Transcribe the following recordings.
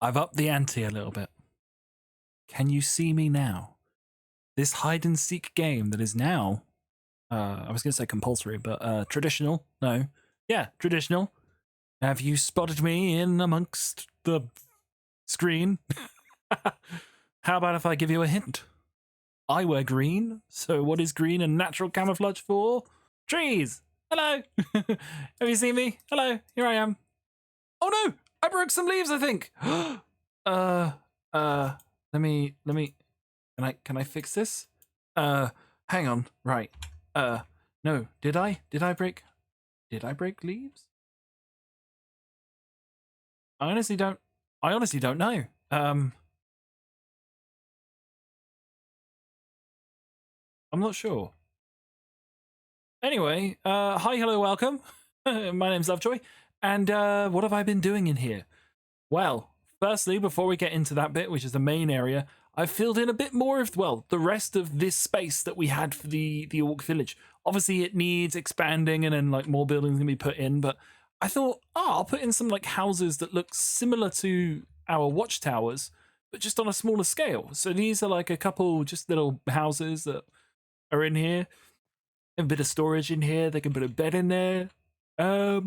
I've upped the ante a little bit. Can you see me now? This hide and seek game that is now, I was going to say compulsory, but traditional. No. Yeah, traditional. Have you spotted me in amongst the screen? How about if I give you a hint? I wear green, so what is green and natural camouflage for? Trees! Hello! Have you seen me? Hello, here I am. Oh no! I broke some leaves, I think! Let me, can I fix this? Hang on, right. No, did I break leaves? I honestly don't know. I'm not sure. Anyway, hi, hello, welcome. My name's Lovejoy, and what have I been doing in here? Well, firstly, before we get into that bit, which is the main area, I've filled in a bit more of, well, the rest of this space that we had for the Orc Village. Obviously, it needs expanding and then, like, more buildings can be put in, but I thought, I'll put in some, like, houses that look similar to our watchtowers, but just on a smaller scale. So these are, like, a couple just little houses that are in here. A bit of storage in here. They can put a bed in there. I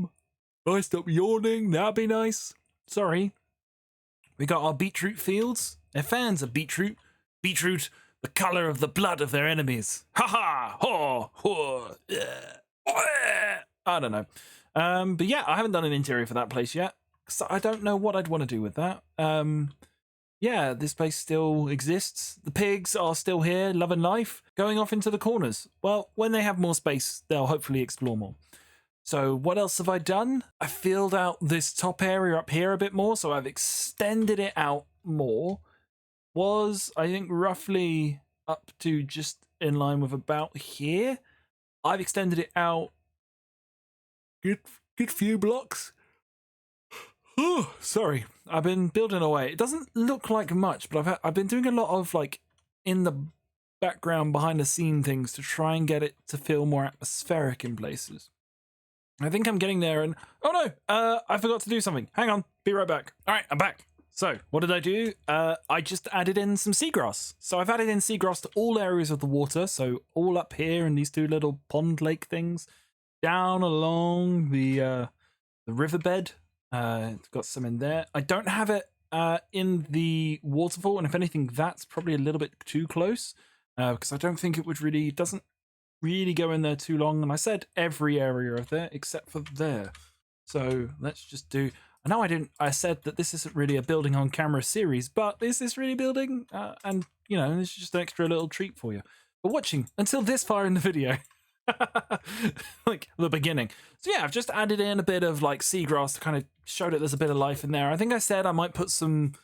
stop yawning. That'd be nice. Sorry. We got our beetroot fields. They're fans of beetroot. Beetroot, the color of the blood of their enemies. Ha ha! Ho! Ho! I don't know. But yeah, I haven't done an interior for that place yet. So I don't know what I'd want to do with that. Yeah, this place still exists. The pigs are still here, loving life, going off into the corners. Well, when they have more space, they'll hopefully explore more. So what else have I done? I filled out this top area up here a bit more, so I've extended it out more. Was, I think, roughly up to just in line with about here. I've extended it out good few blocks. Oh, sorry. I've been building away. It doesn't look like much, but I've been doing a lot of, like, in the background, behind the scene things to try and get it to feel more atmospheric in places. I think I'm getting there, and oh no, I forgot to do something. Hang on, be right back. All right, I'm back. So what did I do? I just added in some seagrass. So I've added in seagrass to all areas of the water. So all up here in these two little pond lake things, down along the riverbed. It's got some in there. I don't have it in the waterfall, and if anything, that's probably a little bit too close because I don't think it would really, doesn't really go in there too long. And I said every area of there except for there. So let's just do, I know I said that this isn't really a building on camera series, but this is really building, and you know, this is just an extra little treat for you for watching until this far in the video. Like the beginning. So yeah, I've just added in a bit of like seagrass to kind of show that there's a bit of life in there. I think I said I might put some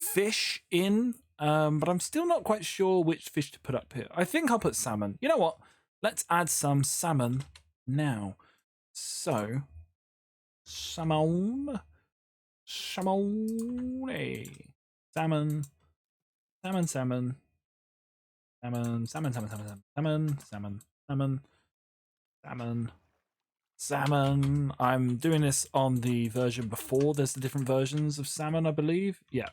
fish in, but I'm still not quite sure which fish to put up here. I think I'll put salmon. You know what? Let's add some salmon now. So salmon, salmon, salmon, salmon, salmon, salmon, salmon, salmon, salmon, salmon, salmon, salmon. Salmon. I'm doing this on the version before there's the different versions of salmon, I believe. Yeah.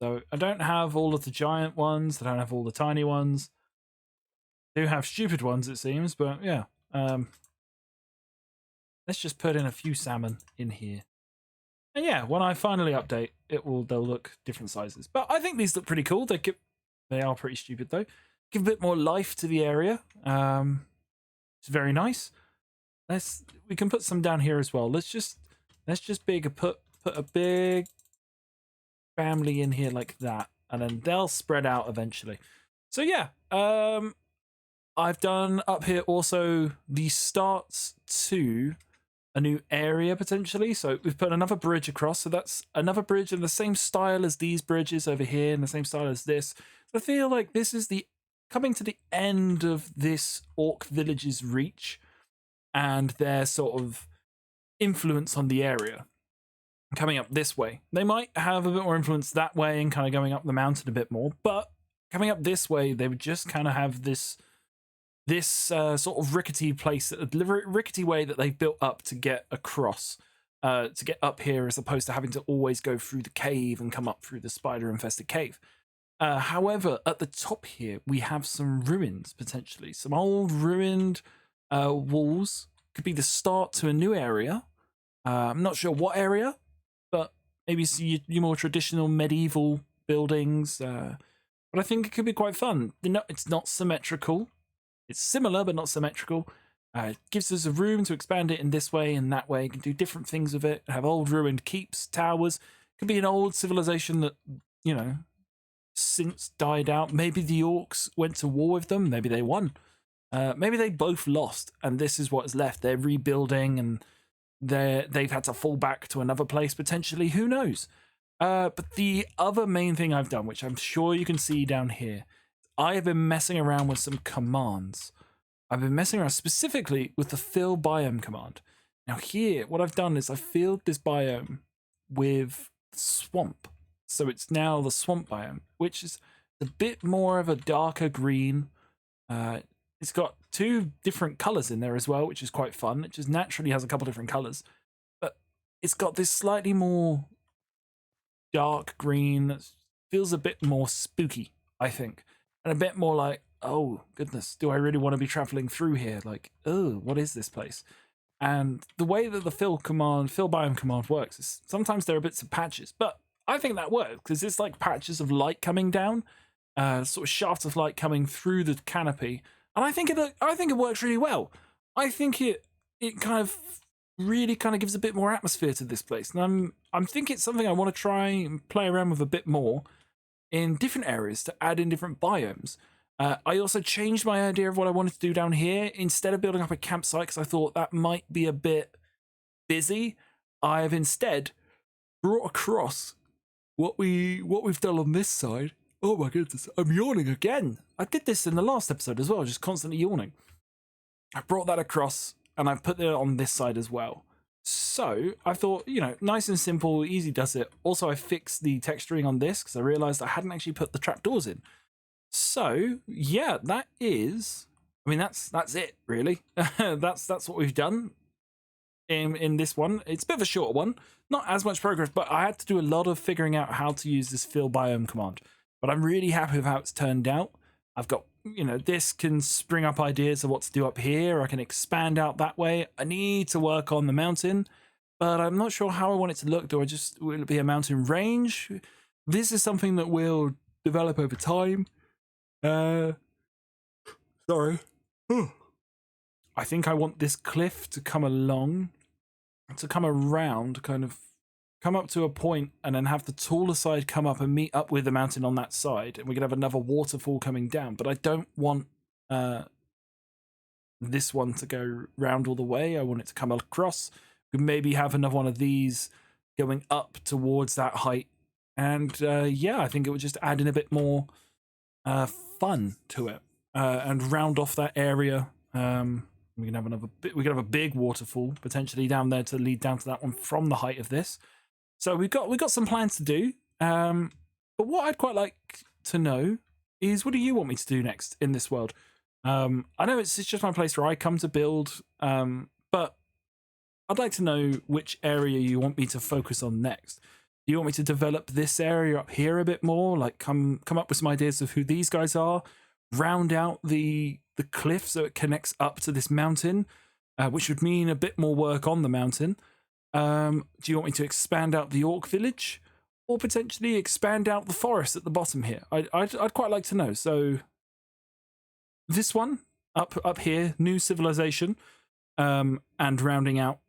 So I don't have all of the giant ones. I don't have all the tiny ones. I do have stupid ones, it seems, but yeah. Let's just put in a few salmon in here. And yeah, when I finally update, they'll look different sizes. But I think these look pretty cool. They are pretty stupid though. Give a bit more life to the area. It's very nice. We can put some down here as well. Let's just put a big family in here like that, and then they'll spread out eventually. So yeah, I've done up here also the starts to a new area potentially. So we've put another bridge across. So that's another bridge in the same style as these bridges over here, and the same style as this. So I feel like this is coming to the end of this Orc Village's reach and their sort of influence on the area. Coming up this way, they might have a bit more influence that way and kind of going up the mountain a bit more, but coming up this way, they would just kind of have this sort of rickety place, a rickety way that they've built up to get across. to get up here, as opposed to having to always go through the cave and come up through the spider-infested cave. However, at the top here, we have some ruins, potentially. Some old ruined walls. Could be the start to a new area. I'm not sure what area, but maybe your more traditional medieval buildings. But I think it could be quite fun. It's not symmetrical. It's similar, but not symmetrical. It gives us a room to expand it in this way and that way. You can do different things with it. Have old ruined keeps, towers. Could be an old civilization that, since died out. Maybe the orcs went to war with them. Maybe they won. Maybe they both lost, and this is what is left. They're rebuilding, and they've had to fall back to another place potentially. Who knows? But the other main thing I've done, which I'm sure you can see down here, I have been messing around with some commands. I've been messing around specifically with the fill biome command. Now here, what I've done is I've filled this biome with swamp. So it's now the swamp biome, which is a bit more of a darker green. It's got 2 different colors in there as well, which is quite fun. It just naturally has a couple different colors. But it's got this slightly more dark green that feels a bit more spooky, I think. And a bit more like, oh, goodness, do I really want to be traveling through here? Like, oh, what is this place? And the way that the fill biome command works is sometimes there are bits of patches, but I think that works because it's like patches of light coming down, sort of shafts of light coming through the canopy, and I think it works really well. I think it kind of really kind of gives a bit more atmosphere to this place, and I'm thinking it's something I want to try and play around with a bit more in different areas to add in different biomes. I also changed my idea of what I wanted to do down here. Instead of building up a campsite, because I thought that might be a bit busy, I have instead brought across what we've done on this side. Oh my goodness, I'm yawning again. I did this in the last episode as well, just constantly yawning. I brought that across and I've put it on this side as well. So I thought, nice and simple, easy does it. Also, I fixed the texturing on this because I realized I hadn't actually put the trapdoors in. So yeah, that's it really. that's what we've done in this one. It's a bit of a shorter one, not as much progress, but I had to do a lot of figuring out how to use this fill biome command. But I'm really happy with how it's turned out. I've got, this can spring up ideas of what to do up here. I can expand out that way. I need to work on the mountain, but I'm not sure how I want it to look. Will it be a mountain range? This is something that will develop over time. Sorry. I think I want this cliff to come around, kind of come up to a point, and then have the taller side come up and meet up with the mountain on that side, and we can have another waterfall coming down. But I don't want this one to go round all the way. I want it to come across. We can maybe have another one of these going up towards that height, and yeah, I think it would just add in a bit more fun to it, and round off that area. We can have a big waterfall potentially down there to lead down to that one from the height of this. So we've got some plans to do. But what I'd quite like to know is, what do you want me to do next in this world? I know it's just my place where I come to build, but I'd like to know which area you want me to focus on next. Do you want me to develop this area up here a bit more? Like come up with some ideas of who these guys are, round out the cliff so it connects up to this mountain, which would mean a bit more work on the mountain. Do you want me to expand out the orc village, or potentially expand out the forest at the bottom here? I'd quite like to know. So this one up here, new civilization, and rounding out.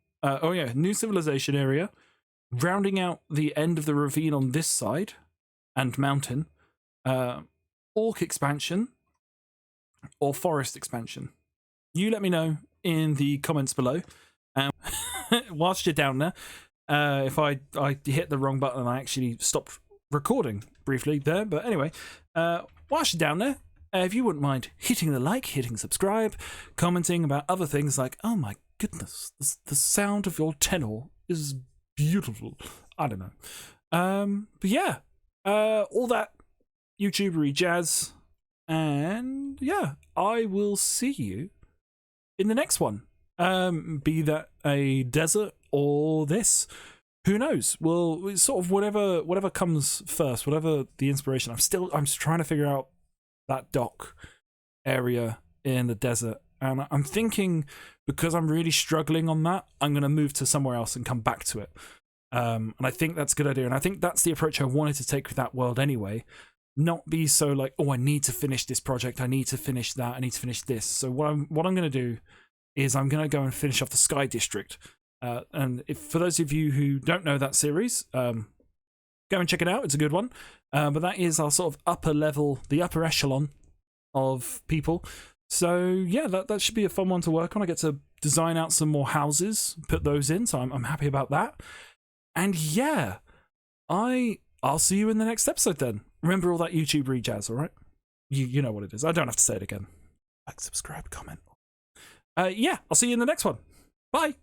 New civilization area, rounding out the end of the ravine on this side, and mountain. Orc expansion, or forest expansion. You let me know in the comments below. Whilst you're down there, if I hit the wrong button and I actually stopped recording briefly there, but anyway, whilst you're down there, if you wouldn't mind hitting the like, hitting subscribe, commenting about other things like, oh my goodness, the sound of your tenor is beautiful. I don't know. But yeah, all that YouTubery jazz. And yeah, I will see you in the next one. Be that a desert, or this. Who knows? Well, it's sort of whatever comes first, whatever the inspiration. I'm trying to figure out that dock area in the desert, and I'm thinking, because I'm really struggling on that, I'm going to move to somewhere else and come back to it. And I think that's a good idea, and I think that's the approach I wanted to take with that world anyway. Not be so like, oh, I need to finish this project, I need to finish that, I need to finish this. So what I'm going to do is I'm going to go and finish off the Sky District. And for those of you who don't know that series, go and check it out. It's a good one. But that is our sort of upper level, the upper echelon of people. So yeah, that should be a fun one to work on. I get to design out some more houses, put those in, so I'm happy about that. And yeah, I'll see you in the next episode then. Remember all that YouTube rejazz, all right? You know what it is. I don't have to say it again. Like, subscribe, comment. Yeah, I'll see you in the next one. Bye.